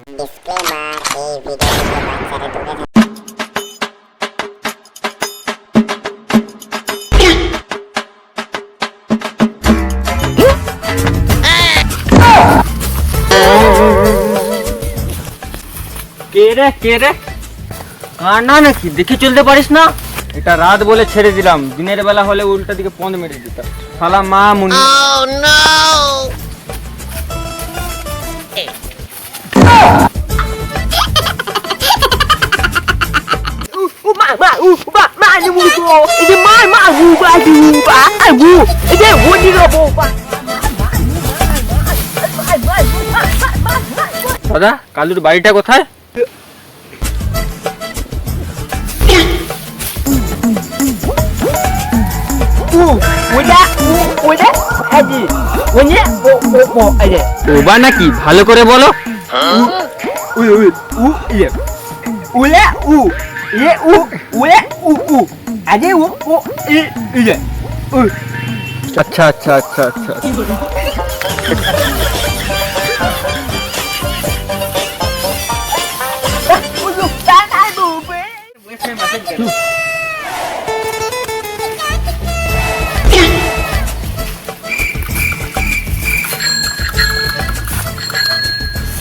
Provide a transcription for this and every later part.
Disclaimer, এই ভিডিওটিতে বাচ্চারা দূরে থাকে। কে রে কানা নাকি দেখে চলতে পারিস না? এটা রাত বলে ছেড়ে দিলাম, দিনের বেলা হলে উল্টা দিকে পন্দ মেরে দিতাম। শালা মা মুনি। দাদা কালুর বাড়িটা কোথায়? ওবা নাকি ভালো করে বলো। আচ্ছা আচ্ছা আচ্ছা আচ্ছা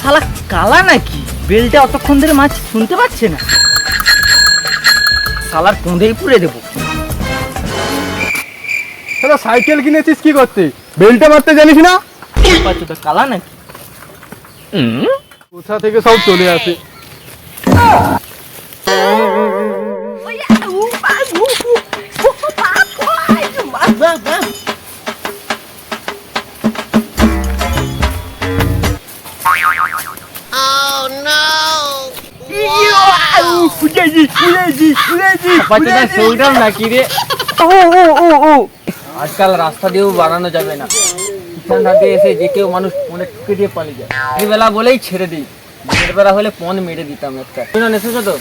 শালা কালা নাকি? বেলটা অতক্ষণ ধরে মাছ শুনতে পাচ্ছে না। শালার কোঁধেই পুড়ে দেবো। সাইকেল কিনেছিস কি করতে? বেলটা মারতে জানিস না? তো কালা নাকি? কোথা থেকে সব চলে আসে। নাকি রে? আজকাল রাস্তা দিয়েও বাড়ানো যাবে না, এসে যে কেউ মানুষ মনে ঠুকে দিয়ে পালিয়ে যায়। এই বেলা বলেই ছেড়ে দিই, দিনের বেলা হলে পন মেরে দিতাম একটা। এসেছো তো?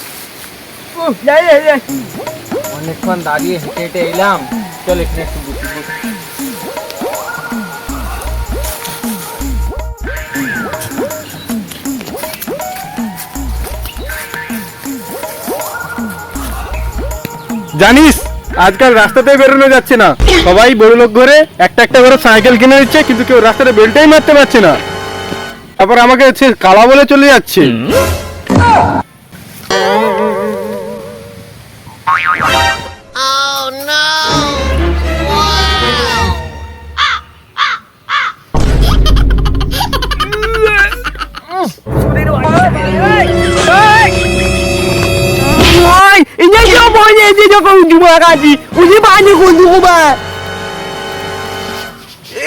অনেকক্ষণ দাঁড়িয়ে হেঁটে হেঁটে এলাম, চল এখানে একটু বসি। জানিস আজকাল রাস্তাতে বেরোনো যাচ্ছে না, সবাই বড় লোক ঘরে একটা একটা করে সাইকেল কিনে দিচ্ছে, কিন্তু কেউ রাস্তাতে বেলটাই মারতে পারছে না। তারপর আমাকে সে কালা বলে চলে যাচ্ছে।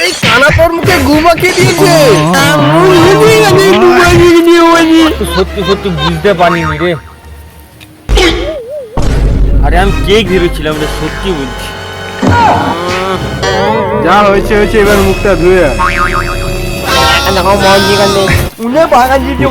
এই কানা তোর মুখে ঘুমাকে দিয়েছে। সত্যি সত্যি বুঝতে পারিনি রে। আরে আমি কে ঘিরেছিলাম রে, সত্যি বলছি। যা হয়েছে হয়েছে, এবার মুখটা ধুয়ে আয়। উনে বাগান দিতে